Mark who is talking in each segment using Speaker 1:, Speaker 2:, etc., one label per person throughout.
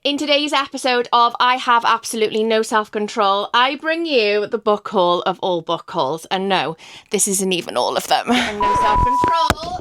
Speaker 1: In today's episode of I Have Absolutely No Self-Control, I bring you the book haul of all book hauls. And no, this isn't even all of them. And no self-control.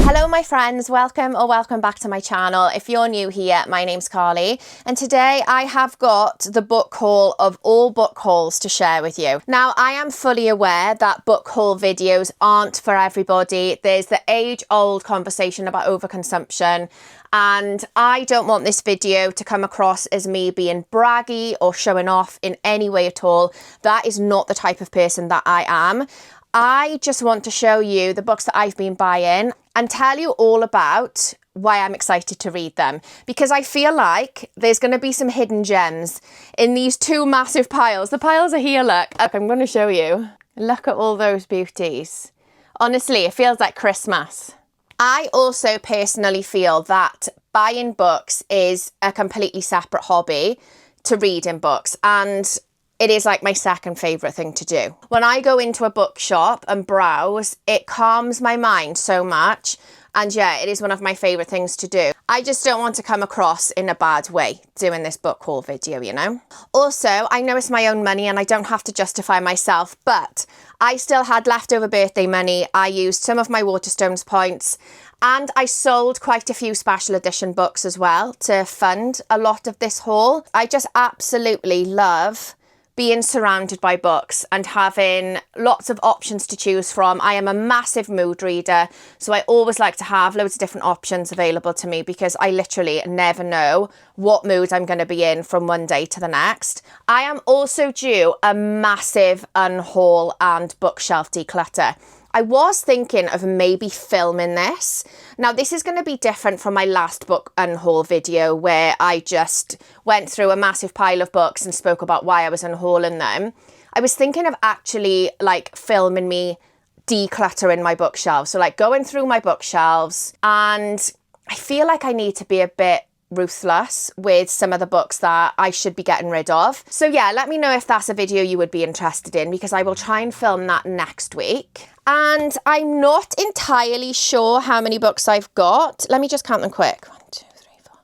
Speaker 1: Hello my friends, welcome back to my channel. If you're new here, my name's Carly, and today I have got the book haul of all book hauls to share with you. Now, I am fully aware that book haul videos aren't for everybody. There's the age-old conversation about overconsumption, and I don't want this video to come across as me being braggy or showing off in any way at all. That is not the type of person that I am. I just want to show you the books that I've been buying and tell you all about why I'm excited to read them, because I feel like there's going to be some hidden gems in these two massive piles. The piles are here, look. I'm going to show you. Look at all those beauties. Honestly, it feels like Christmas. I also personally feel that buying books is a completely separate hobby to reading books, and it is like my second favourite thing to do. When I go into a bookshop and browse, it calms my mind so much. And yeah, it is one of my favourite things to do. I just don't want to come across in a bad way doing this book haul video, you know? Also, I know it's my own money and I don't have to justify myself, but I still had leftover birthday money. I used some of my Waterstones points, and I sold quite a few special edition books as well to fund a lot of this haul. I just absolutely love being surrounded by books and having lots of options to choose from. I am a massive mood reader, so I always like to have loads of different options available to me because I literally never know what mood I'm going to be in from one day to the next. I am also due a massive unhaul and bookshelf declutter. I was thinking of maybe filming this. Now, this is going to be different from my last book unhaul video where I just went through a massive pile of books and spoke about why I was unhauling them. I was thinking of actually like filming me decluttering my bookshelves. So like going through my bookshelves, and I feel like I need to be a bit ruthless with some of the books that I should be getting rid of. So yeah, let me know if that's a video you would be interested in, because I will try and film that next week. And I'm not entirely sure how many books I've got. Let me just count them quick. 1, 2, 3, 4.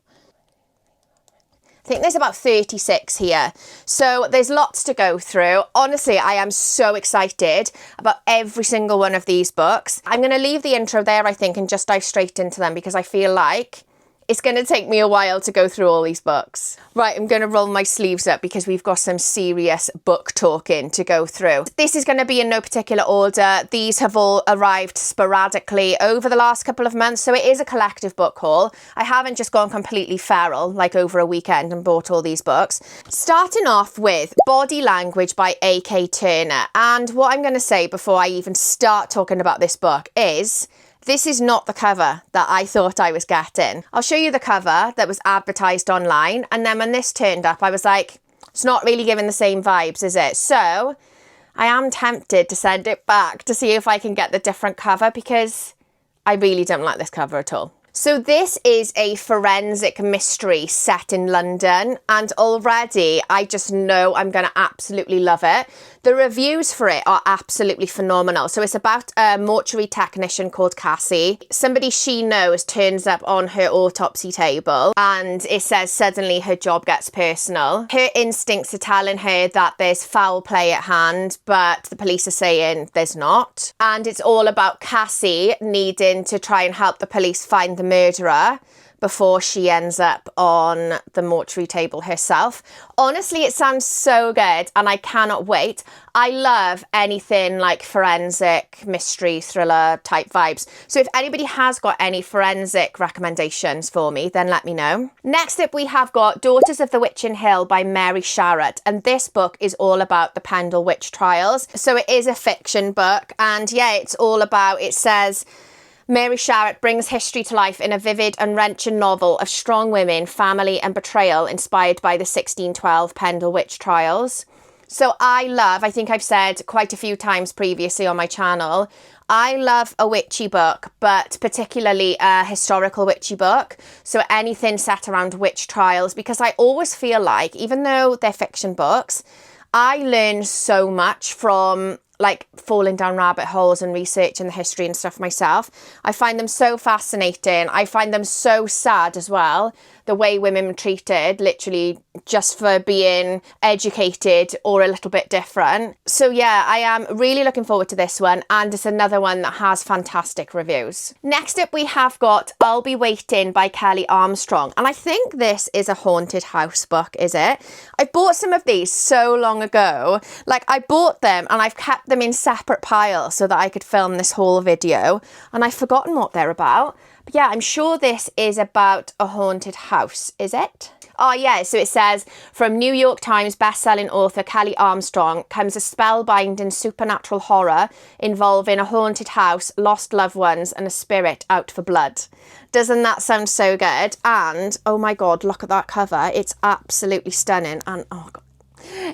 Speaker 1: I think there's about 36 here. So there's lots to go through. Honestly, I am so excited about every single one of these books. I'm going to leave the intro there, I think, and just dive straight into them because I feel like it's going to take me a while to go through all these books. Right, I'm going to roll my sleeves up because we've got some serious book talking to go through. This is going to be in no particular order. These have all arrived sporadically over the last couple of months, so it is a collective book haul. I haven't just gone completely feral, like over a weekend, and bought all these books. Starting off with Body Language by A.K. Turner. And what I'm going to say before I even start talking about this book is, this is not the cover that I thought I was getting. I'll show you the cover that was advertised online, and then when this turned up, I was like, it's not really giving the same vibes, is it? So I am tempted to send it back to see if I can get the different cover, because I really don't like this cover at all. So this is a forensic mystery set in London, and already I just know I'm going to absolutely love it. The reviews for it are absolutely phenomenal. So it's about a mortuary technician called Cassie. Somebody she knows turns up on her autopsy table, and it says suddenly her job gets personal. Her instincts are telling her that there's foul play at hand, but the police are saying there's not. And it's all about Cassie needing to try and help the police find the murderer before she ends up on the mortuary table herself. Honestly, it sounds so good and I cannot wait. I love anything like forensic, mystery, thriller type vibes. So if anybody has got any forensic recommendations for me, then let me know. Next up, we have got Daughters of the Witching Hill by Mary Sharratt. And this book is all about the Pendle witch trials. So it is a fiction book. And yeah, it's all about, it says, Mary Sharratt brings history to life in a vivid and wrenching novel of strong women, family and betrayal inspired by the 1612 Pendle witch trials. So I think I've said quite a few times previously on my channel, I love a witchy book, but particularly a historical witchy book. So anything set around witch trials, because I always feel like, even though they're fiction books, I learn so much from like falling down rabbit holes and researching the history and stuff myself. I find them so fascinating. I find them so sad as well, the way women were treated, literally just for being educated or a little bit different. So yeah, I am really looking forward to this one, and it's another one that has fantastic reviews. Next up we have got I'll Be Waiting by Kelly Armstrong, and I think this is a haunted house book, is it? I bought some of these so long ago. Like, I bought them and I've kept them in separate piles so that I could film this whole video, and I've forgotten what they're about. But yeah, I'm sure this is about a haunted house, is it? Oh yeah, so it says, from New York Times best-selling author Kelly Armstrong comes a spellbinding supernatural horror involving a haunted house, lost loved ones, and a spirit out for blood. Doesn't that sound so good? And, oh my God, look at that cover. It's absolutely stunning. And, oh God,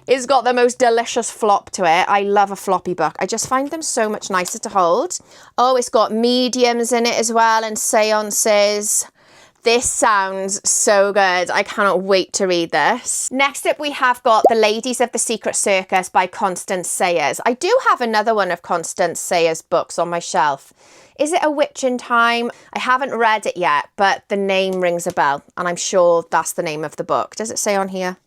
Speaker 1: it's got the most delicious flop to it. I love a floppy book. I just find them so much nicer to hold. Oh, it's got mediums in it as well, and seances. This sounds so good. I cannot wait to read this. Next up, we have got The Ladies of the Secret Circus by Constance Sayers. I do have another one of Constance Sayers' books on my shelf. Is it A Witch in Time? I haven't read it yet, but the name rings a bell, and I'm sure that's the name of the book. Does it say on here?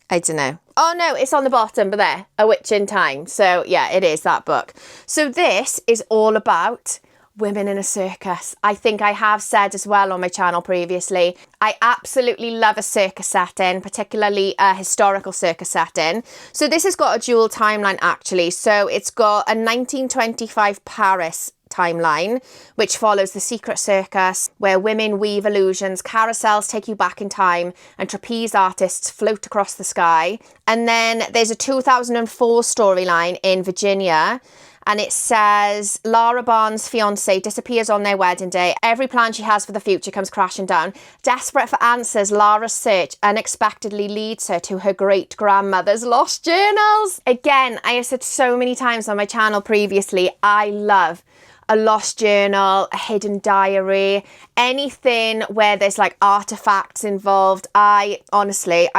Speaker 1: I don't know. Oh no, it's on the bottom, but there, A Witch in Time. So yeah, it is that book. So this is all about women in a circus. I think I have said as well on my channel previously, I absolutely love a circus setting, particularly a historical circus setting. So this has got a dual timeline actually. So it's got a 1925 Paris timeline, which follows the secret circus, where women weave illusions, carousels take you back in time, and trapeze artists float across the sky. And then there's a 2004 storyline in Virginia, and it says Lara Barnes' fiance disappears on their wedding day. Every plan she has for the future comes crashing down. Desperate for answers, Lara's search unexpectedly leads her to her great-grandmother's lost journals. Again, I have said so many times on my channel previously, I love a lost journal, a hidden diary, anything where there's like artifacts involved. I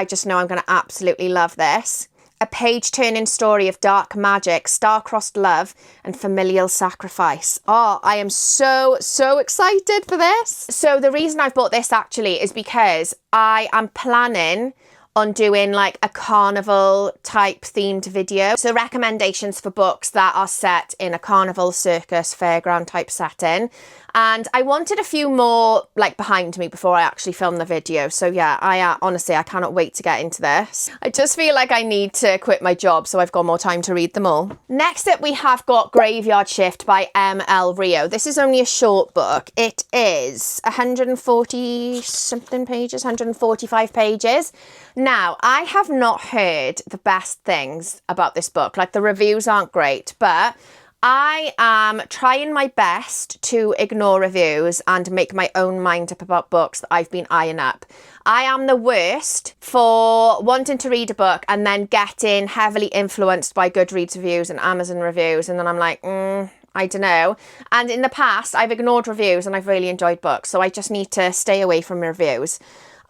Speaker 1: just know I'm going to absolutely love this. A page-turning story of dark magic, star-crossed love, and familial sacrifice. Oh, I am so excited for this. So the reason I've bought this actually is because I am planning on doing like a carnival type themed video. So recommendations for books that are set in a carnival, circus, fairground type setting. And I wanted a few more like behind me before I actually film the video. So yeah, honestly, I cannot wait to get into this. I just feel like I need to quit my job so I've got more time to read them all. Next up, we have got Graveyard Shift by ML Rio. This is only a short book. It is 140 something pages, 145 pages. Now, I have not heard the best things about this book. Like, the reviews aren't great, but I am trying my best to ignore reviews and make my own mind up about books that I've been eyeing up. I am the worst for wanting to read a book and then getting heavily influenced by Goodreads reviews and Amazon reviews, and then I'm like, I don't know. And in the past, I've ignored reviews and I've really enjoyed books, so I just need to stay away from reviews.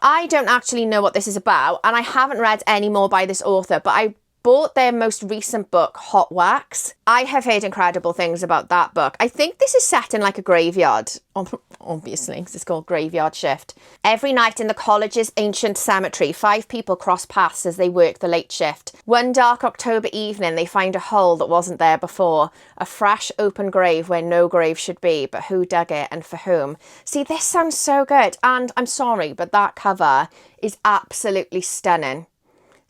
Speaker 1: I don't actually know what this is about, and I haven't read any more by this author, but I bought their most recent book, Hot Wax. I have heard incredible things about that book. I think this is set in like a graveyard, obviously, because it's called Graveyard Shift. Every night in the college's ancient cemetery, 5 people cross paths as they work the late shift. One dark October evening, they find a hole that wasn't there before, a fresh open grave where no grave should be, but who dug it and for whom? See, this sounds so good, and I'm sorry, but that cover is absolutely stunning.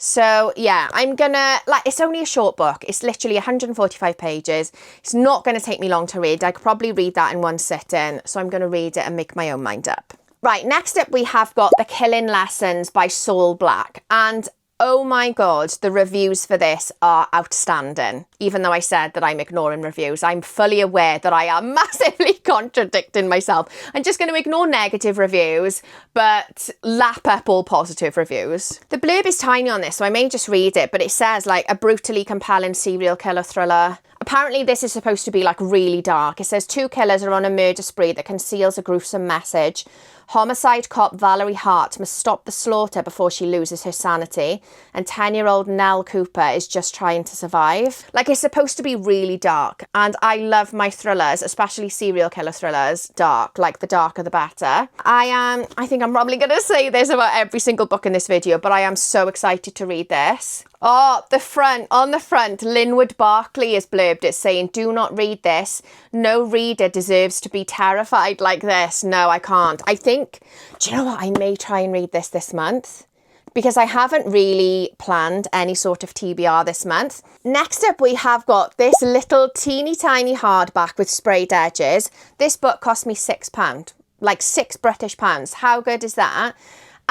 Speaker 1: So yeah, I'm gonna, like, it's only a short book. It's literally 145 pages. It's not gonna take me long to read. I could probably read that in one sitting. So I'm gonna read it and make my own mind up. Right, next up we have got The Killing Lessons by Saul Black. And oh my God, the reviews for this are outstanding. Even though I said that I'm ignoring reviews, I'm fully aware that I am massively contradicting myself. I'm just going to ignore negative reviews, but lap up all positive reviews. The blurb is tiny on this, so I may just read it, but it says like a brutally compelling serial killer thriller. Apparently this is supposed to be like really dark. It says 2 killers are on a murder spree that conceals a gruesome message. Homicide cop Valerie Hart must stop the slaughter before she loses her sanity. And 10-year-old Nell Cooper is just trying to survive. Like, it's supposed to be really dark. And I love my thrillers, especially serial killer thrillers, dark. Like, the darker the better. I think I'm probably going to say this about every single book in this video, but I am so excited to read this. Oh, on the front, Linwood Barclay is blurbed it saying, do not read this. No reader deserves to be terrified like this. No, I can't. I think, do you know what? I may try and read this month because I haven't really planned any sort of TBR this month. Next up, we have got this little teeny tiny hardback with sprayed edges. This book cost me £6, like £6 British. How good is that?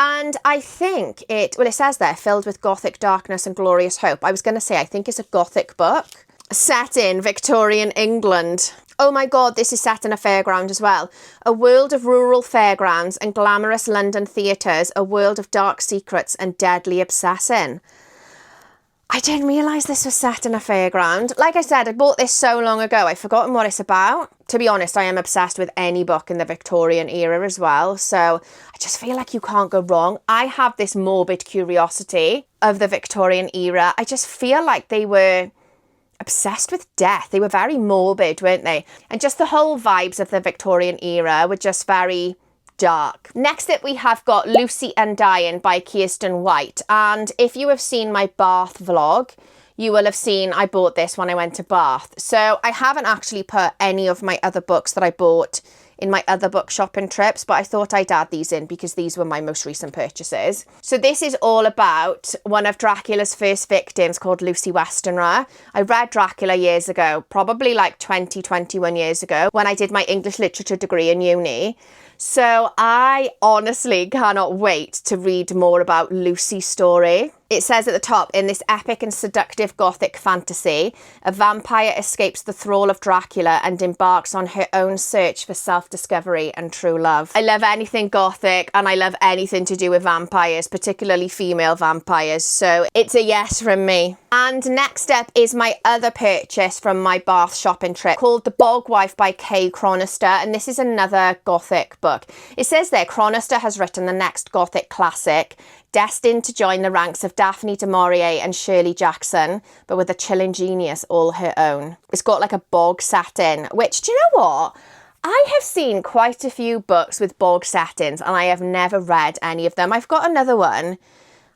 Speaker 1: And I think it says there, filled with Gothic darkness and glorious hope. I was going to say, I think it's a Gothic book set in Victorian England. Oh my God, this is set in a fairground as well. A world of rural fairgrounds and glamorous London theatres, a world of dark secrets and deadly obsessing. I didn't realise this was set in a fairground. Like I said, I bought this so long ago, I've forgotten what it's about. To be honest, I am obsessed with any book in the Victorian era as well. So I just feel like you can't go wrong. I have this morbid curiosity of the Victorian era. I just feel like they were obsessed with death. They were very morbid, weren't they? And just the whole vibes of the Victorian era were just very dark. Next up, we have got Lucy Undying by Kiersten White. And if you have seen my Bath vlog, you will have seen I bought this when I went to Bath. So I haven't actually put any of my other books that I bought in my other book shopping trips, but I thought I'd add these in because these were my most recent purchases. So this is all about one of Dracula's first victims called Lucy Westenra. I read Dracula years ago, probably like 21 years ago, when I did my English literature degree in uni. So I honestly cannot wait to read more about Lucy's story. It says at the top, in this epic and seductive Gothic fantasy, a vampire escapes the thrall of Dracula and embarks on her own search for self-discovery and true love. I love anything Gothic and I love anything to do with vampires, particularly female vampires. So it's a yes from me. And next up is my other purchase from my Bath shopping trip called The Bog Wife by Kay Chronister. And this is another Gothic book. It says there, Chronister has written the next Gothic classic, destined to join the ranks of Daphne du Maurier and Shirley Jackson, but with a chilling genius all her own. It's got like a bog setting, which, do you know what? I have seen quite a few books with bog settings and I have never read any of them. I've got another one.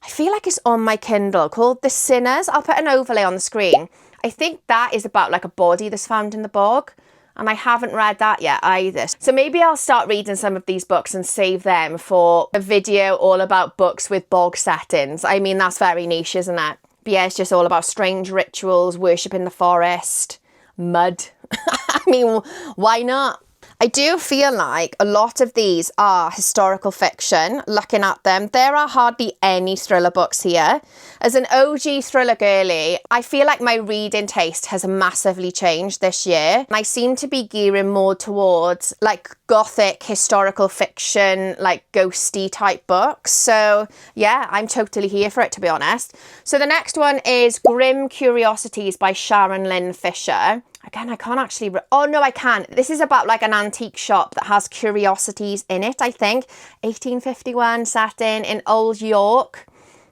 Speaker 1: I feel like it's on my Kindle called The Sinners. I'll put an overlay on the screen. I think that is about like a body that's found in the bog. And I haven't read that yet either. So maybe I'll start reading some of these books and save them for a video all about books with bog settings. I mean, that's very niche, isn't it? But yeah, it's just all about strange rituals, worship in the forest, mud. I mean, why not? I do feel like a lot of these are historical fiction. Looking at them, there are hardly any thriller books here. As an OG thriller girly, I feel like my reading taste has massively changed this year. And I seem to be gearing more towards like Gothic historical fiction, like ghosty type books. So yeah, I'm totally here for it, to be honest. So the next one is Grimm Curiosities by Sharon Lynn Fisher. Again, I can't actually... Oh, no, I can. This is about like an antique shop that has curiosities in it, I think. 1851 setting in Old York.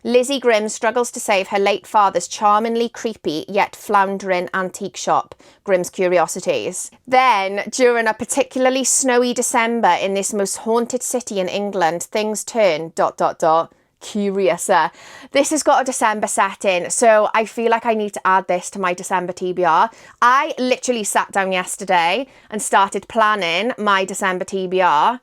Speaker 1: Lizzie Grimm struggles to save her late father's charmingly creepy yet floundering antique shop, Grimm's Curiosities. Then, during a particularly snowy December in this most haunted city in England, things turn... curiouser. This has got a December setting, so I feel like I need to add this to my December TBR. I literally sat down yesterday and started planning my December TBR,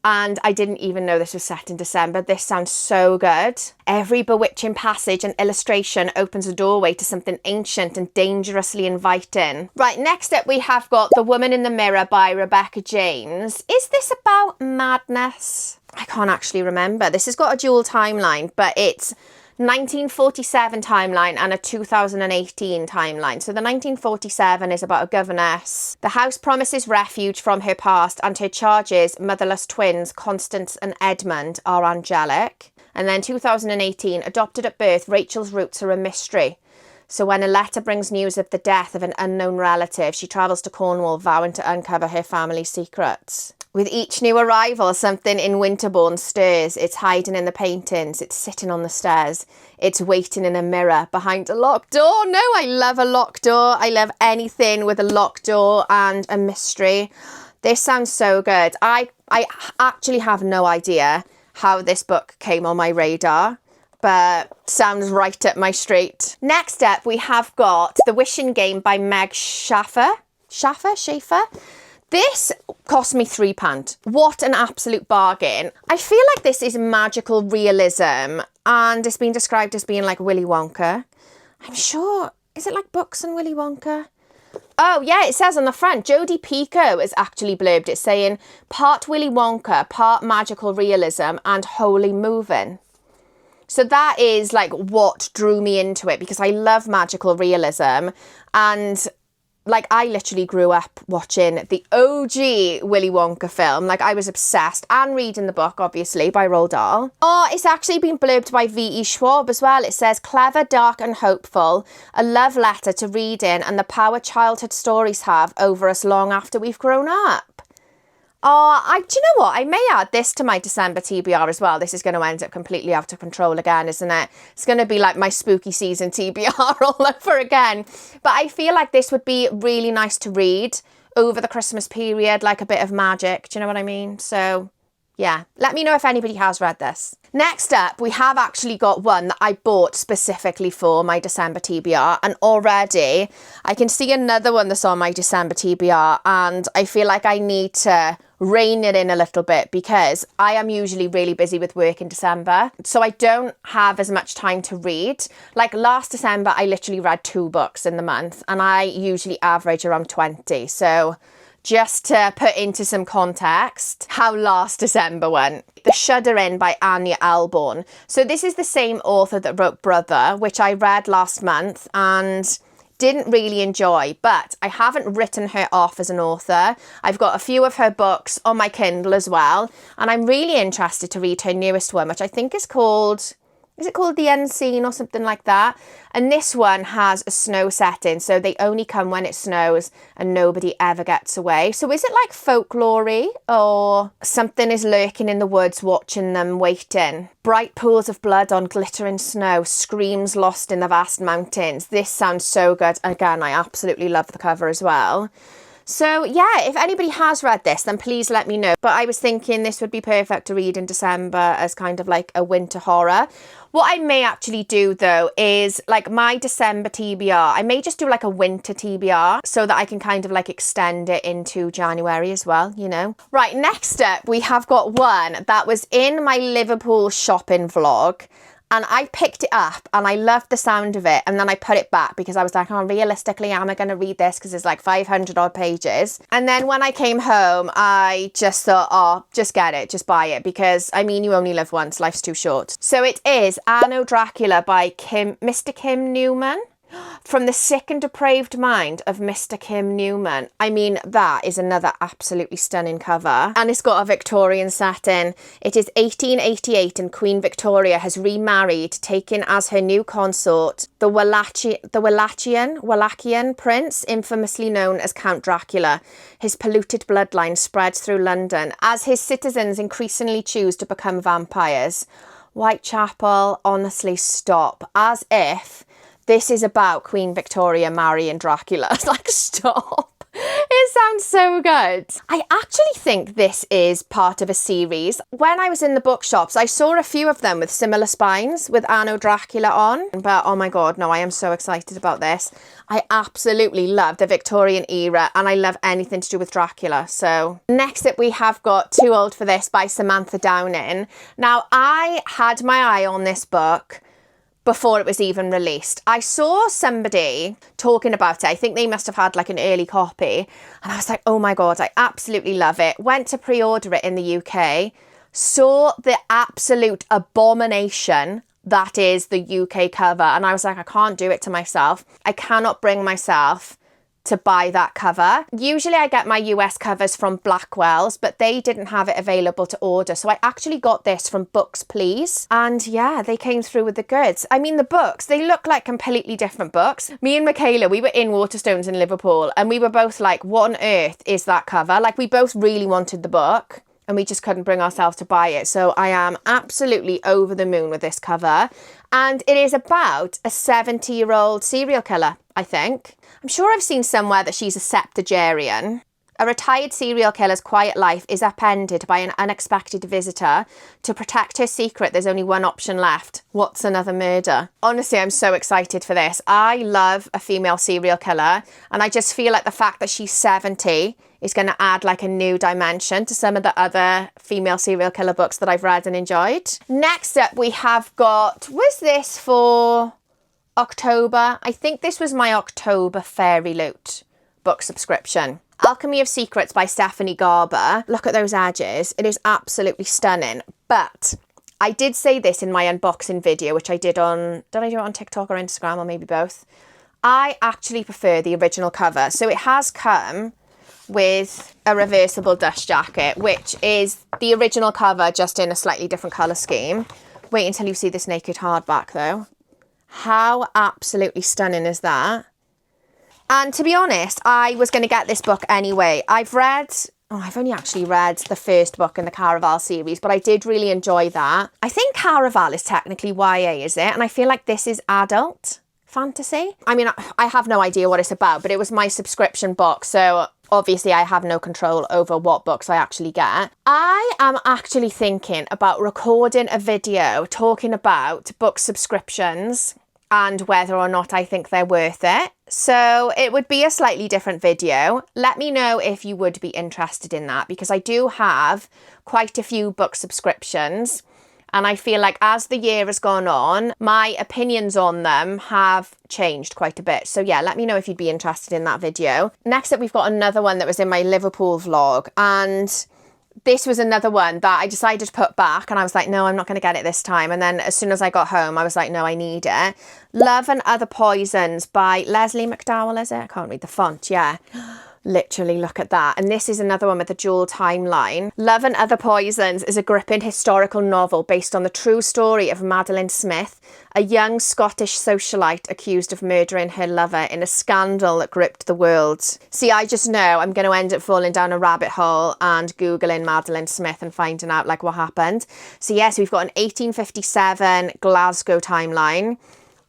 Speaker 1: and I didn't even know this was set in December. This sounds so good. Every bewitching passage and illustration opens a doorway to something ancient and dangerously inviting. Right, next up we have got The Woman in the Mirror by Rebecca James. Is this about madness? I can't actually remember. This has got a dual timeline, but it's 1947 timeline and a 2018 timeline. So the 1947 is about a governess. The house promises refuge from her past and her charges, motherless twins Constance and Edmund, are angelic. And then 2018, adopted at birth, Rachel's roots are a mystery. So when a letter brings news of the death of an unknown relative, she travels to Cornwall, vowing to uncover her family's secrets. With each new arrival, something in Winterbourne stirs. It's hiding in the paintings. It's sitting on the stairs. It's waiting in a mirror behind a locked door. No, I love a locked door. I love anything with a locked door and a mystery. This sounds so good. I actually have no idea how this book came on my radar, but sounds right up my street. Next up, we have got The Wishing Game by Meg Shaffer. Shaffer? This cost me £3. What an absolute bargain. I feel like this is magical realism, and it's been described as being like Willy Wonka. I'm sure, is it like books on Willy Wonka? Oh yeah, it says on the front, Jodie Picoult is actually blurbed it saying, part Willy Wonka, part magical realism and wholly moving. So that is like what drew me into it, because I love magical realism, and like I literally grew up watching the OG Willy Wonka film. Like I was obsessed, and reading the book, obviously, by Roald Dahl. Oh, it's actually been blurbed by V.E. Schwab as well. It says, clever, dark and hopeful, a love letter to reading and the power childhood stories have over us long after we've grown up. Oh, do you know what? I may add this to my December TBR as well. This is going to end up completely out of control again, isn't it? It's going to be like my spooky season TBR all over again. But I feel like this would be really nice to read over the Christmas period, like a bit of magic. Do you know what I mean? So yeah, let me know if anybody has read this. Next up, we have actually got one that I bought specifically for my December TBR, and already I can see another one that's on my December TBR, and I feel like I need to rein it in a little bit, because I am usually really busy with work in December, so I don't have as much time to read. Like last December, I literally read 2 books in the month, and I usually average around 20, so just to put into some context how last December went. The Shuddering by Ania Ahlborn. So this is the same author that wrote Brother, which I read last month and didn't really enjoy, but I haven't written her off as an author. I've got a few of her books on my Kindle as well, and I'm really interested to read her newest one, which I think is called The Unseen or something like that? And this one has a snow setting, so they only come when it snows and nobody ever gets away. So is it like folklore-y, or something is lurking in the woods watching them, waiting? Bright pools of blood on glittering snow, screams lost in the vast mountains. This sounds so good. Again, I absolutely love the cover as well. So yeah, if anybody has read this, then please let me know. But I was thinking this would be perfect to read in December as kind of like a winter horror. What I may actually do though is like my December TBR, I may just do like a winter TBR so that I can kind of like extend it into January as well, you know. Right, next up we have got one that was in my Liverpool shopping vlog. And I picked it up and I loved the sound of it, and then I put it back because I was like, oh, realistically, am I going to read this? Because it's like 500 odd pages. And then when I came home, I just thought, oh, just get it, just buy it, because I mean, you only live once, life's too short. So it is Anno Dracula by Mr. Kim Newman. From the Sick and Depraved Mind of Mr. Kim Newman. I mean, that is another absolutely stunning cover. And it's got a Victorian setting. It is 1888 and Queen Victoria has remarried, taking as her new consort the Wallachian prince, infamously known as Count Dracula. His polluted bloodline spreads through London as his citizens increasingly choose to become vampires. Whitechapel, honestly, stop. As if this is about Queen Victoria marrying Dracula. It's like, stop. It sounds so good. I actually think this is part of a series. When I was in the bookshops, I saw a few of them with similar spines with Anno Dracula on. But oh my God, no, I am so excited about this. I absolutely love the Victorian era, and I love anything to do with Dracula. So next up we have got Too Old for This by Samantha Downing. Now, I had my eye on this book before it was even released. I saw somebody talking about it. I think they must have had like an early copy. And I was like, oh my God, I absolutely love it. Went to pre-order it in the UK. Saw the absolute abomination that is the UK cover. And I was like, I can't do it to myself. I cannot bring myself to buy that cover. Usually I get my US covers from Blackwell's, but they didn't have it available to order. So I actually got this from Books Please. And yeah, they came through with the goods. I mean, the books, they look like completely different books. Me and Michaela, we were in Waterstones in Liverpool and we were both like, what on earth is that cover? Like, we both really wanted the book and we just couldn't bring ourselves to buy it. So I am absolutely over the moon with this cover. And it is about a 70-year-old serial killer, I think. I'm sure I've seen somewhere that she's a septuagenarian. A retired serial killer's quiet life is upended by an unexpected visitor. To protect her secret, there's only one option left. What's another murder? Honestly, I'm so excited for this. I love a female serial killer, and I just feel like the fact that she's 70 is going to add like a new dimension to some of the other female serial killer books that I've read and enjoyed. Next up, we have got, was this for October? I think this was my October Fairy Loot book subscription. Alchemy of Secrets by Stephanie Garber. Look at those edges. It is absolutely stunning. But I did say this in my unboxing video, which I did on, did I do it on TikTok or Instagram or maybe both? I actually prefer the original cover. So it has come with a reversible dust jacket, which is the original cover, just in a slightly different colour scheme. Wait until you see this naked hardback though. How absolutely stunning is that? And to be honest, I was going to get this book anyway. I've only actually read the first book in the Caraval series, but I did really enjoy that. I think Caraval is technically YA, is it? And I feel like this is adult fantasy. I mean, I have no idea what it's about, but it was my subscription box, so obviously I have no control over what books I actually get. I am actually thinking about recording a video talking about book subscriptions and whether or not I think they're worth it. So it would be a slightly different video. Let me know if you would be interested in that, because I do have quite a few book subscriptions. And I feel like as the year has gone on, my opinions on them have changed quite a bit. So yeah, let me know if you'd be interested in that video. Next up, we've got another one that was in my Liverpool vlog. And this was another one that I decided to put back, and I was like, no, I'm not going to get it this time. And then as soon as I got home, I was like, no, I need it. Love and Other Poisons by Leslie McDowell, is it? I can't read the font, yeah. Literally, look at that. And this is another one with a dual timeline. Love and Other Poisons is a gripping historical novel based on the true story of Madeline Smith, a young Scottish socialite accused of murdering her lover in a scandal that gripped the world. See, I just know I'm going to end up falling down a rabbit hole and Googling Madeline Smith and finding out like what happened. So yes, we've got an 1857 Glasgow timeline.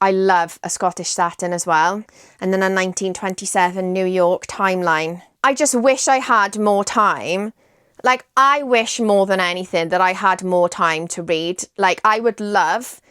Speaker 1: I love a Scottish setting as well. And then a 1927 New York timeline. I just wish I had more time. Like, I wish more than anything that I had more time to read. Like, I would love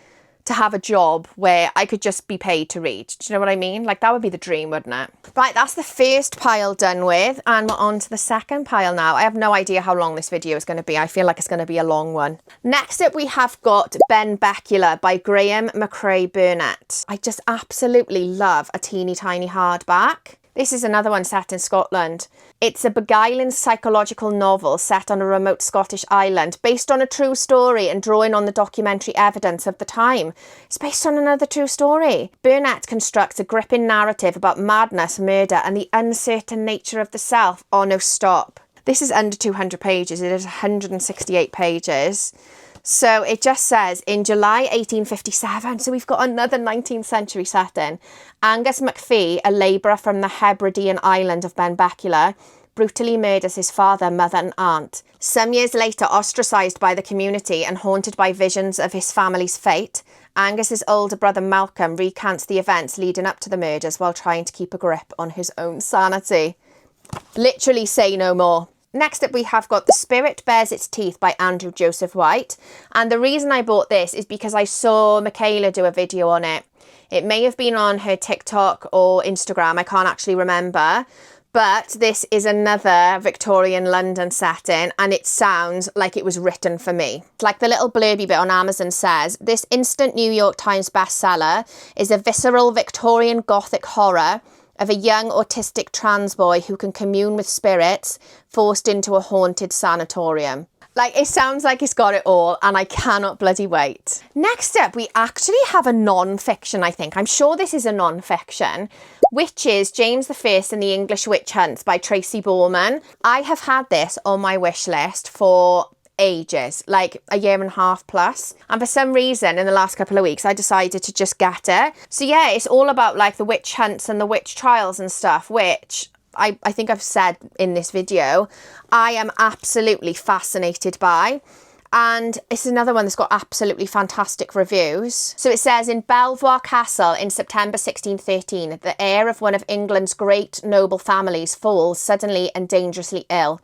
Speaker 1: to have a job where I could just be paid to read. Do you know what I mean? Like, that would be the dream, wouldn't it? Right, that's the first pile done with, and we're on to the second pile now. I have no idea how long this video is going to be. I feel like it's going to be a long one. Next up, we have got Benbecula by Graham McCrae Burnett. I just absolutely love a teeny tiny hardback. This is another one set in Scotland. It's a beguiling psychological novel set on a remote Scottish island, based on a true story and drawing on the documentary evidence of the time. It's based on another true story. Burnett constructs a gripping narrative about madness, murder, and the uncertain nature of the self. Oh no, stop. This is under 200 pages. It is 168 pages. So it just says, in July 1857, so we've got another 19th century setting, Angus MacPhee, a labourer from the Hebridean island of Benbecula, brutally murders his father, mother and aunt. Some years later, ostracised by the community and haunted by visions of his family's fate, Angus's older brother Malcolm recounts the events leading up to the murders while trying to keep a grip on his own sanity. Literally say no more. Next up, we have got The Spirit Bears Its Teeth by Andrew Joseph White. And the reason I bought this is because I saw Michaela do a video on it. It may have been on her TikTok or Instagram, I can't actually remember. But this is another Victorian London setting, and it sounds like it was written for me. Like the little blurby bit on Amazon says, this instant New York Times bestseller is a visceral Victorian Gothic horror of a young autistic trans boy who can commune with spirits forced into a haunted sanatorium. Like, it sounds like it's got it all, and I cannot bloody wait. Next up, we actually have a non-fiction, I think. I'm sure this is a non-fiction, which is James I and the English Witch Hunts by Tracy Borman. I have had this on my wish list for ages, like a year and a half plus. And for some reason, in the last couple of weeks, I decided to just get it. So yeah, it's all about like the witch hunts and the witch trials and stuff, which I think I've said in this video, I am absolutely fascinated by. And it's another one that's got absolutely fantastic reviews. So it says, in Belvoir Castle in September 1613, the heir of one of England's great noble families falls suddenly and dangerously ill.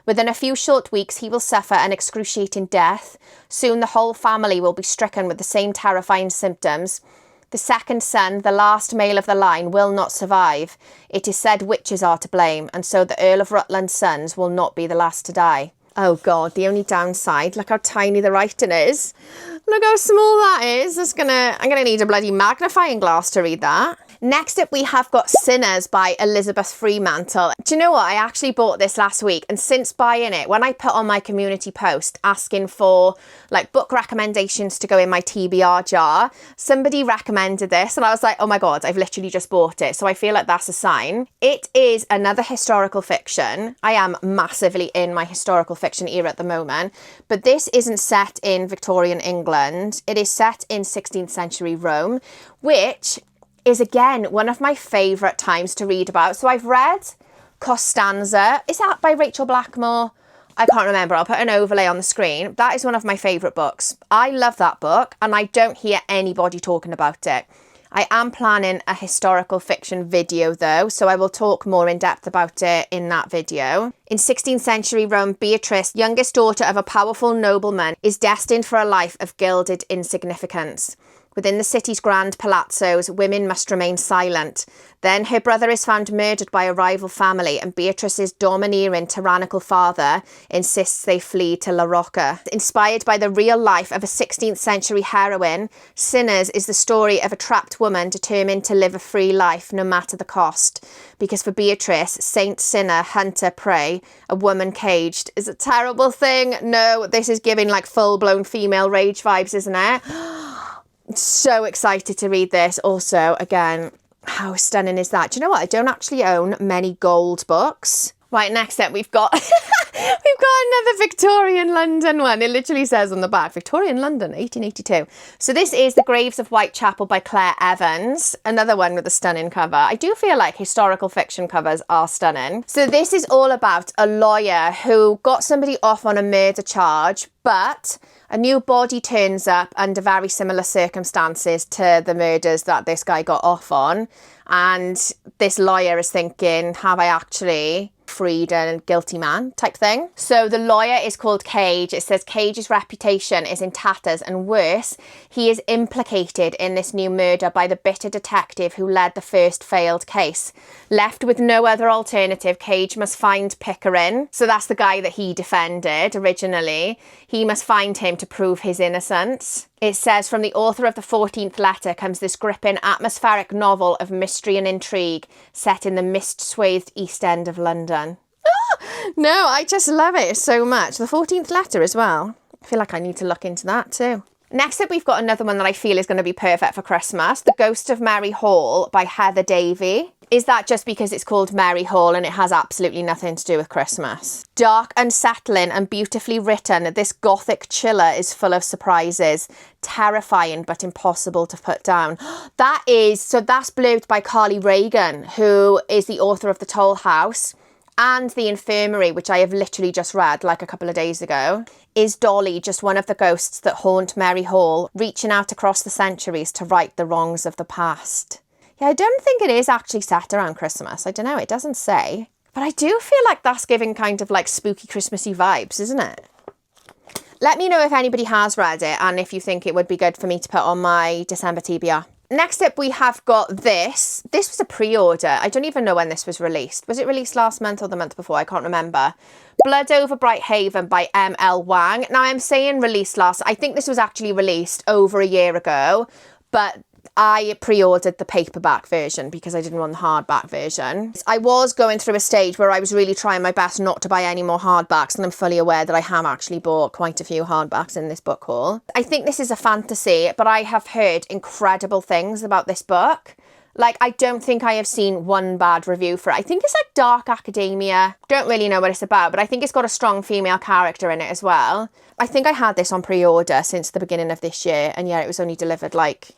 Speaker 1: Within a few short weeks, he will suffer an excruciating death. Soon the whole family will be stricken with the same terrifying symptoms. The second son, the last male of the line, will not survive. It is said witches are to blame, and so the Earl of Rutland's sons will not be the last to die. Oh God, the only downside, look how tiny the writing is. Look how small that is. I'm gonna need a bloody magnifying glass to read that. Next up, we have got Sinners by Elizabeth Fremantle. Do you know what? I actually bought this last week, and since buying it, when I put on my community post asking for like book recommendations to go in my TBR jar, somebody recommended this, and I was like, oh my God, I've literally just bought it. So I feel like that's a sign. It is another historical fiction. I am massively in my historical fiction era at the moment, but this isn't set in Victorian England. It is set in 16th century Rome, which is again one of my favourite times to read about. So I've read Constance. Is that by Rachel Blackmore? I can't remember. I'll put an overlay on the screen. That is one of my favourite books. I love that book, and I don't hear anybody talking about it. I am planning a historical fiction video though, so I will talk more in depth about it in that video. In 16th century Rome, Beatrice, youngest daughter of a powerful nobleman, is destined for a life of gilded insignificance. Within the city's grand palazzos, women must remain silent. Then her brother is found murdered by a rival family, and Beatrice's domineering, tyrannical father insists they flee to La Rocca. Inspired by the real life of a 16th century heroine, Sinners is the story of a trapped woman determined to live a free life no matter the cost. Because for Beatrice, saint, sinner, hunter, prey, a woman caged is a terrible thing. No, this is giving like full-blown female rage vibes, isn't it? So excited to read this. Also, again, how stunning is that? Do you know what? I don't actually own many gold books. Right, next up, we've got another Victorian London one. It literally says on the back, Victorian London, 1882. So this is The Graves of Whitechapel by Claire Evans. Another one with a stunning cover. I do feel like historical fiction covers are stunning. So this is all about a lawyer who got somebody off on a murder charge, but a new body turns up under very similar circumstances to the murders that this guy got off on. And this lawyer is thinking, have I actually freed a guilty man type thing? So the lawyer is called Cage. It says Cage's reputation is in tatters, and worse, he is implicated in this new murder by the bitter detective who led the first failed case. Left with no other alternative, Cage must find Pickering. So that's the guy that he defended originally. He must find him to prove his innocence. It says, from the author of the 14th letter comes this gripping atmospheric novel of mystery and intrigue set in the mist-swathed East End of London. No, I just love it so much. The 14th letter as well. I feel like I need to look into that too. Next up, we've got another one that I feel is going to be perfect for Christmas. The Ghost of Mary Hall by Heather Davey. Is that just because it's called Mary Hall and it has absolutely nothing to do with Christmas? Dark, unsettling and beautifully written, this Gothic chiller is full of surprises. Terrifying but impossible to put down. That's blurbed by Carly Reagan, who is the author of The Toll House and The Infirmary, which I have literally just read like a couple of days ago. Is Dolly just one of the ghosts that haunt Mary Hall, reaching out across the centuries to right the wrongs of the past? Yeah, I don't think it is actually set around Christmas. I don't know, it doesn't say. But I do feel like that's giving kind of like spooky Christmassy vibes, isn't it? Let me know if anybody has read it and if you think it would be good for me to put on my December TBR. Next up, we have got this. This was a pre-order. I don't even know when this was released. Was it released last month or the month before? I can't remember. Blood Over Bright Haven by ML Wang. Now, I'm saying released last. I think this was actually released over a year ago, but I pre-ordered the paperback version because I didn't want the hardback version. I was going through a stage where I was really trying my best not to buy any more hardbacks, and I'm fully aware that I have actually bought quite a few hardbacks in this book haul. I think this is a fantasy, but I have heard incredible things about this book. Like, I don't think I have seen one bad review for it. I think it's like dark academia. Don't really know what it's about, but I think it's got a strong female character in it as well. I think I had this on pre-order since the beginning of this year, and yeah, it was only delivered like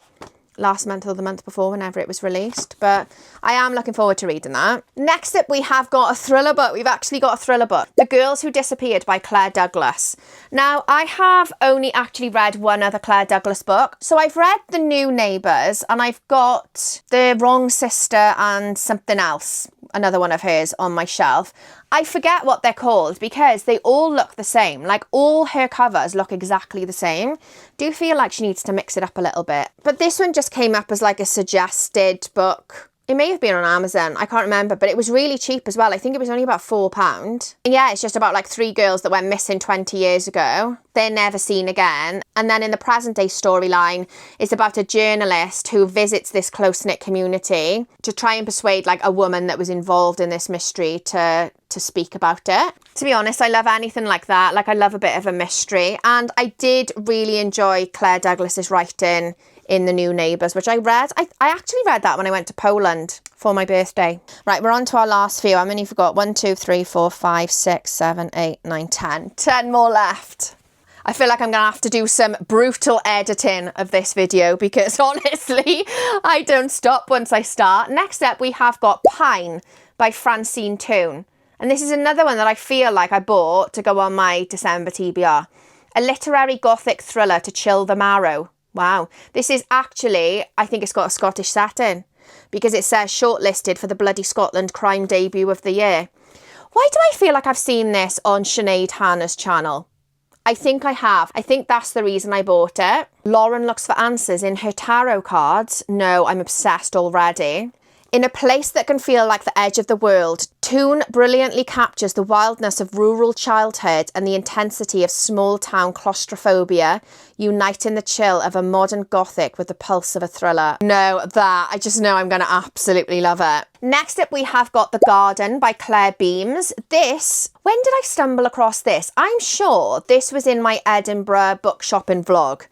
Speaker 1: last month or the month before, whenever it was released. But I am looking forward to reading that. Next up, we have got a thriller book. We've actually got a thriller book, The Girls Who Disappeared by Claire Douglas. Now, I have only actually read one other Claire Douglas book. So I've read The New Neighbours, and I've got The Wrong Sister and something else, another one of hers, on my shelf. I forget what they're called because they all look the same. Like, all her covers look exactly the same. Do feel like she needs to mix it up a little bit. But this one just came up as like a suggested book. It may have been on Amazon, I can't remember, but it was really cheap as well. I think it was only about £4. And yeah, it's just about like 3 girls that went missing 20 years ago. They're never seen again. And then in the present day storyline, it's about a journalist who visits this close-knit community to try and persuade like a woman that was involved in this mystery to speak about it. To be honest, I love anything like that. Like, I love a bit of a mystery. And I did really enjoy Claire Douglas's writing in The New Neighbours, which I read. I actually read that when I went to Poland for my birthday. Right, we're on to our last few. How many have we got? 1, 2, 3, 4, 5, 6, 7, 8, 9, 10. 10 more left. I feel like I'm going to have to do some brutal editing of this video because honestly, I don't stop once I start. Next up, we have got Pine by Francine Toon. And this is another one that I feel like I bought to go on my December TBR. A literary Gothic thriller to chill the marrow. Wow. This is actually, I think it's got a Scottish setting because it says shortlisted for the Bloody Scotland crime debut of the year. Why do I feel like I've seen this on Sinead Hanna's channel? I think I have. I think that's the reason I bought it. Lauren looks for answers in her tarot cards. No, I'm obsessed already. In a place that can feel like the edge of the world, Toon brilliantly captures the wildness of rural childhood and the intensity of small-town claustrophobia, uniting the chill of a modern Gothic with the pulse of a thriller. No, I just know I'm going to absolutely love it. Next up, we have got The Garden by Claire Beams. This, when did I stumble across this? I'm sure this was in my Edinburgh book shopping vlog.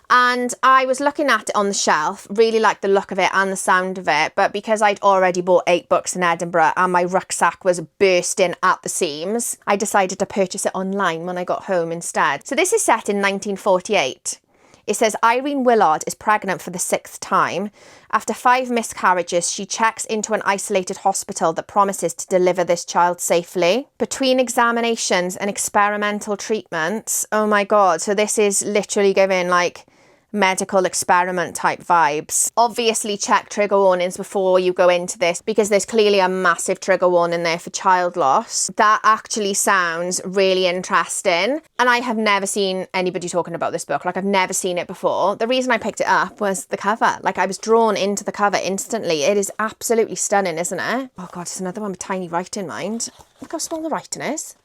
Speaker 1: And I was looking at it on the shelf, really liked the look of it and the sound of it. But because I'd already bought 8 books in Edinburgh and my rucksack was bursting at the seams, I decided to purchase it online when I got home instead. So this is set in 1948. It says Irene Willard is pregnant for the 6th time. After 5 miscarriages, she checks into an isolated hospital that promises to deliver this child safely. Between examinations and experimental treatments, oh my God, so this is literally giving like medical experiment type vibes. Obviously check trigger warnings before you go into this because there's clearly a massive trigger warning there for child loss. That actually sounds really interesting, and I have never seen anybody talking about this book. Like, I've never seen it before. The reason I picked it up was the cover. Like, I was drawn into the cover instantly. It is absolutely stunning, isn't it? Oh God, it's another one with tiny writing, mind. Look how small the writing is.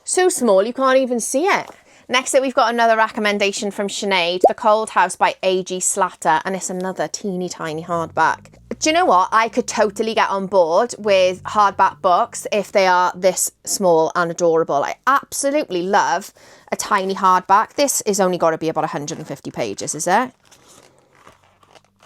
Speaker 1: So small you can't even see it. Next up, we've got another recommendation from Sinead, The Cold House by A.G. Slatter, and it's another teeny tiny hardback. Do you know what? I could totally get on board with hardback books if they are this small and adorable. I absolutely love a tiny hardback. This is only got to be about 150 pages, is it?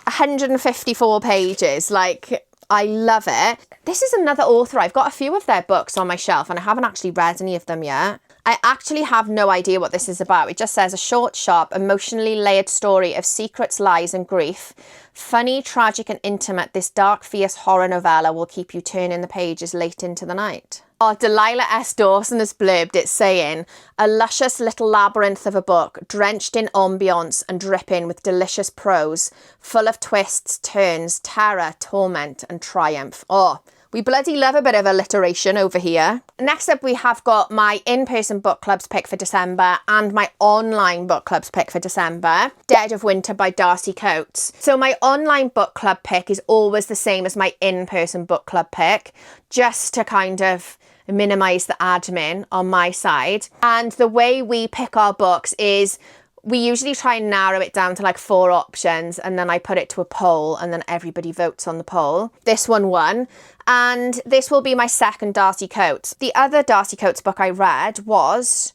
Speaker 1: 154 pages, like, I love it. This is another author. I've got a few of their books on my shelf and I haven't actually read any of them yet. I actually have no idea what this is about. It just says a short, sharp, emotionally layered story of secrets, lies and grief. Funny, tragic and intimate, this dark, fierce horror novella will keep you turning the pages late into the night. Oh, Delilah S. Dawson has blurbed it saying, a luscious little labyrinth of a book, drenched in ambience and dripping with delicious prose, full of twists, turns, terror, torment and triumph. Oh, we bloody love a bit of alliteration over here. Next up, we have got my in-person book clubs pick for December and my online book clubs pick for December, Dead of Winter by Darcy Coates. So my online book club pick is always the same as my in-person book club pick, just to kind of minimise the admin on my side. And the way we pick our books is we usually try and narrow it down to like 4 options, and then I put it to a poll, and then everybody votes on the poll. This one won, and this will be my second Darcy Coates. The other Darcy Coates book I read was...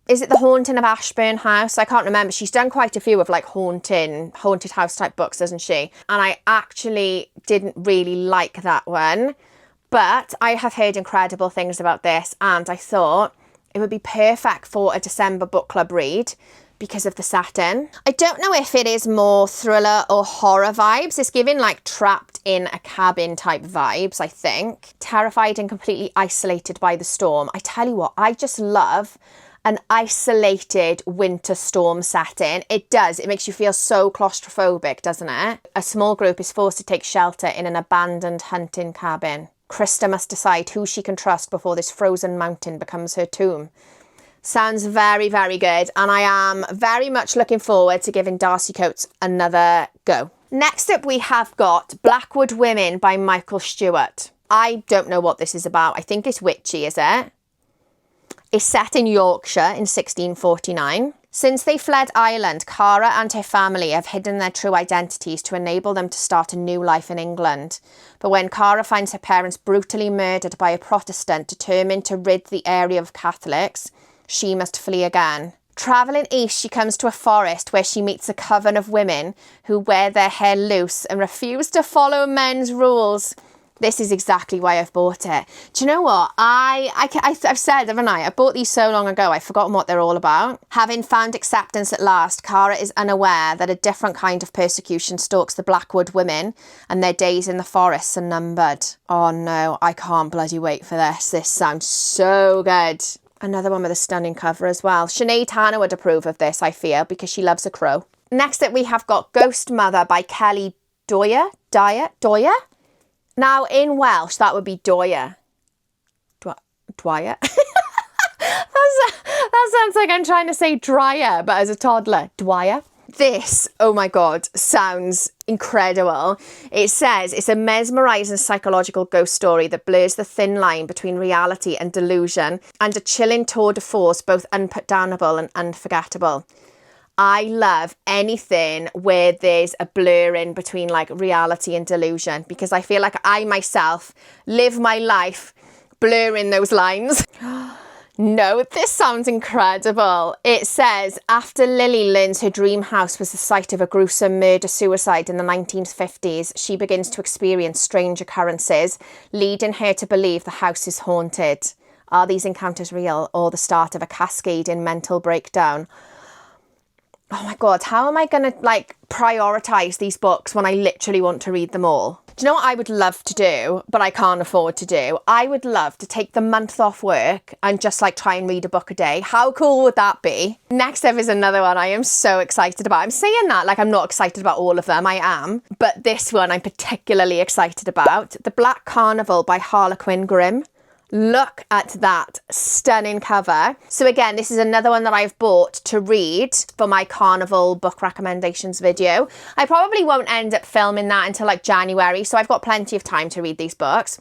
Speaker 1: Is it The Haunting of Ashburn House? I can't remember. She's done quite a few of like haunted house type books, doesn't she? And I actually didn't really like that one. But I have heard incredible things about this, and I thought it would be perfect for a December book club read because of the setting. I don't know if it is more thriller or horror vibes. It's giving like trapped in a cabin type vibes, I think. Terrified and completely isolated by the storm. I tell you what, I just love an isolated winter storm setting. It does. It makes you feel so claustrophobic, doesn't it? A small group is forced to take shelter in an abandoned hunting cabin. Krista must decide who she can trust before this frozen mountain becomes her tomb. Sounds very, very good. And I am very much looking forward to giving Darcy Coates another go. Next up, we have got Blackwood Women by Michael Stewart. I don't know what this is about. I think it's witchy, is it? It's set in Yorkshire in 1649. Since they fled Ireland, Cara and her family have hidden their true identities to enable them to start a new life in England. But when Cara finds her parents brutally murdered by a Protestant determined to rid the area of Catholics, she must flee again. Travelling east, she comes to a forest where she meets a coven of women who wear their hair loose and refuse to follow men's rules. This is exactly why I've bought it. Do you know what? I've said, haven't I? I bought these so long ago, I've forgotten what they're all about. Having found acceptance at last, Cara is unaware that a different kind of persecution stalks the Blackwood women, and their days in the forests are numbered. Oh no, I can't bloody wait for this. This sounds so good. Another one with a stunning cover as well. Sinead Hanna would approve of this, I feel, because she loves a crow. Next up, we have got Ghost Mother by Kelley Dwyer? Now, in Welsh, that would be Dwyer. Dwyer? That sounds like I'm trying to say dryer, but as a toddler. Dwyer. This, oh my God, sounds incredible. It says it's a mesmerising psychological ghost story that blurs the thin line between reality and delusion, and a chilling tour de force both unputdownable and unforgettable. I love anything where there's a blurring between like reality and delusion, because I feel like I myself live my life blurring those lines. No, this sounds incredible. It says, after Lily learns her dream house was the site of a gruesome murder-suicide in the 1950s, she begins to experience strange occurrences, leading her to believe the house is haunted. Are these encounters real, or the start of a cascading mental breakdown? Oh my God, how am I going to like prioritise these books when I literally want to read them all? Do you know what I would love to do, but I can't afford to do? I would love to take the month off work and just like try and read a book a day. How cool would that be? Next up is another one I am so excited about. I'm saying that like I'm not excited about all of them. I am. But this one I'm particularly excited about. The Black Carnival by Harlequin Grimm. Look at that stunning cover. So again, this is another one that I've bought to read for my Carnival book recommendations video. I probably won't end up filming that until like January, so I've got plenty of time to read these books.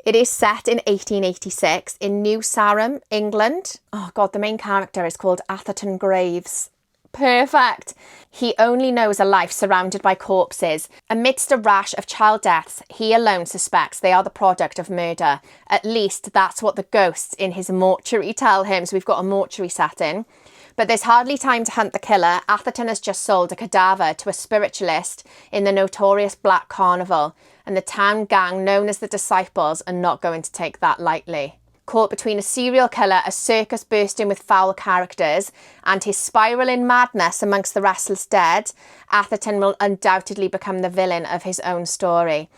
Speaker 1: It is set in 1886 in New Sarum, England. Oh God, the main character is called Atherton Graves. Perfect. He only knows a life surrounded by corpses. Amidst a rash of child deaths, he alone suspects they are the product of murder. At least that's what the ghosts in his mortuary tell him. So we've got a mortuary setting. But there's hardly time to hunt the killer. Atherton has just sold a cadaver to a spiritualist in the notorious Black Carnival, and the town gang known as the Disciples are not going to take that lightly. Caught between a serial killer, a circus bursting with foul characters, and his spiralling madness amongst the restless dead, Atherton will undoubtedly become the villain of his own story.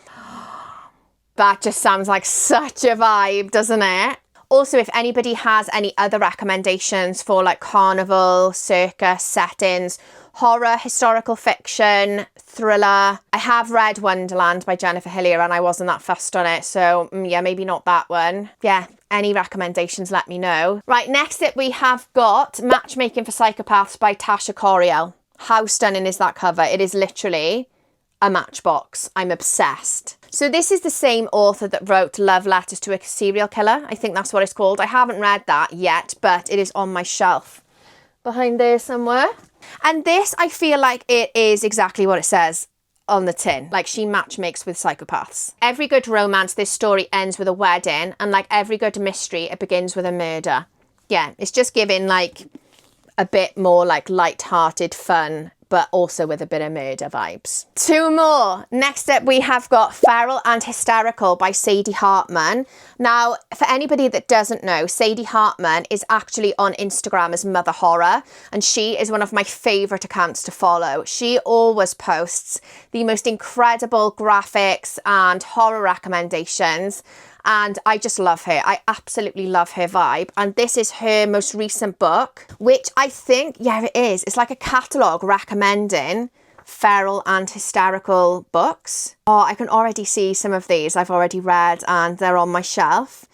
Speaker 1: That just sounds like such a vibe, doesn't it? Also, if anybody has any other recommendations for like carnival, circus settings, horror, historical fiction, thriller. I have read Wonderland by Jennifer Hillier and I wasn't that fussed on it. So yeah, maybe not that one. Yeah, any recommendations, let me know. Right, next up we have got Matchmaking for Psychopaths by Tasha Coriel. How stunning is that cover? It is literally a matchbox. I'm obsessed. So this is the same author that wrote Love Letters to a Serial Killer. I think that's what it's called. I haven't read that yet, but it is on my shelf. behind there somewhere. And this, I feel like it is exactly what it says on the tin. Like, she matchmakes with psychopaths. Every good romance, this story ends with a wedding, and like every good mystery, it begins with a murder. Yeah, it's just giving like a bit more like light-hearted fun, but also with a bit of murder vibes. Two more. Next up, we have got Feral and Hysterical by Sadie Hartman. Now, for anybody that doesn't know, Sadie Hartman is actually on Instagram as Mother Horror, and she is one of my favourite accounts to follow. She always posts the most incredible graphics and horror recommendations, and I just love her. I absolutely love her vibe. And this is her most recent book, which I think, yeah, it is. It's like a catalogue recommending feral and hysterical books. Oh, I can already see some of these I've already read and they're on my shelf.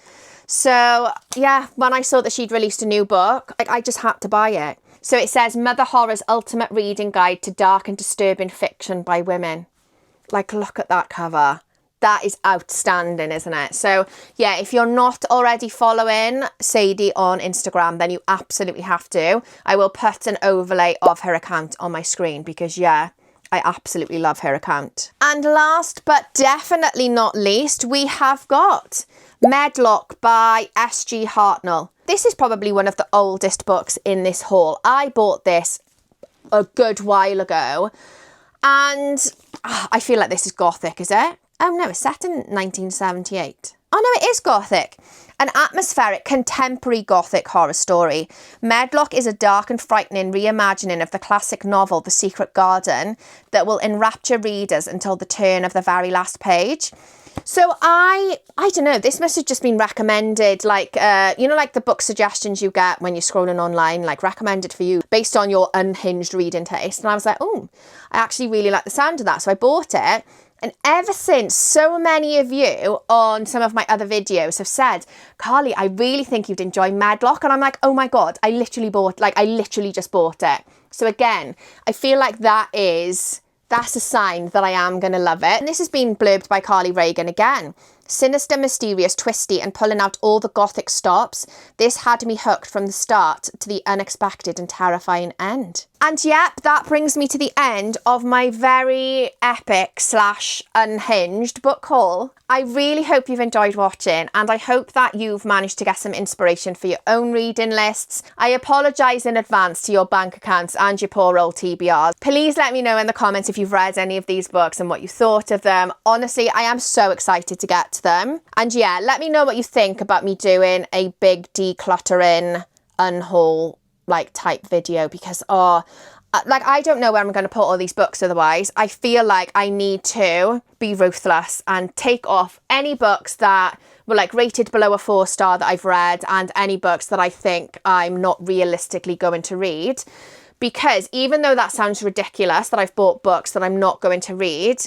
Speaker 1: So yeah, when I saw that she'd released a new book, like, I just had to buy it. So it says Mother Horror's ultimate reading guide to dark and disturbing fiction by women. Like, look at that cover. That is outstanding, isn't it? So yeah, if you're not already following Sadie on Instagram, then you absolutely have to. I will put an overlay of her account on my screen because yeah, I absolutely love her account. And last but definitely not least, we have got Medlock by S.G. Hartnell. This is probably one of the oldest books in this haul. I bought this a good while ago, and I feel like this is Gothic, is it? Oh no, it's set in 1978. Oh no, it is Gothic. An atmospheric, contemporary Gothic horror story. Medlock is a dark and frightening reimagining of the classic novel The Secret Garden that will enrapture readers until the turn of the very last page. So I don't know, this must have just been recommended, like, you know, like the book suggestions you get when you're scrolling online, like recommended for you based on your unhinged reading taste. And I was like, oh, I actually really like the sound of that. So I bought it. And ever since, so many of you on some of my other videos have said, Carly, I really think you'd enjoy Medlock. And I'm like, oh my God, I literally just bought it. So again, I feel like that's a sign that I am going to love it. And this has been blurbed by Carly Reagan again. Sinister, mysterious, twisty, and pulling out all the Gothic stops, this had me hooked from the start to the unexpected and terrifying end. And yep, that brings me to the end of my very epic / unhinged book haul. I really hope you've enjoyed watching, and I hope that you've managed to get some inspiration for your own reading lists. I apologise in advance to your bank accounts and your poor old TBRs. Please let me know in the comments if you've read any of these books and what you thought of them. Honestly, I am so excited to get to them. And yeah, let me know what you think about me doing a big decluttering unhaul like type video, because like, I don't know where I'm going to put all these books otherwise. I feel like I need to be ruthless and take off any books that were like rated below a 4-star that I've read, and any books that I think I'm not realistically going to read. Because even though that sounds ridiculous that I've bought books that I'm not going to read,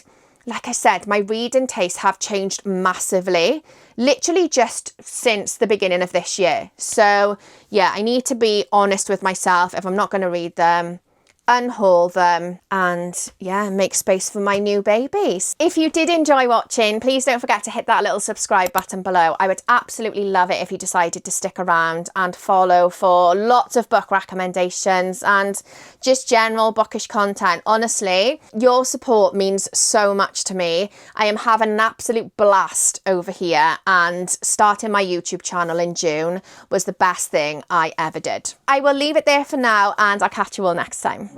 Speaker 1: like I said, my reading tastes have changed massively, literally just since the beginning of this year. So yeah, I need to be honest with myself. If I'm not going to read them, unhaul them, and yeah, make space for my new babies. If you did enjoy watching, please don't forget to hit that little subscribe button below. I would absolutely love it if you decided to stick around and follow for lots of book recommendations and just general bookish content. Honestly, your support means so much to me. I am having an absolute blast over here, and starting my YouTube channel in June was the best thing I ever did. I will leave it there for now, and I'll catch you all next time.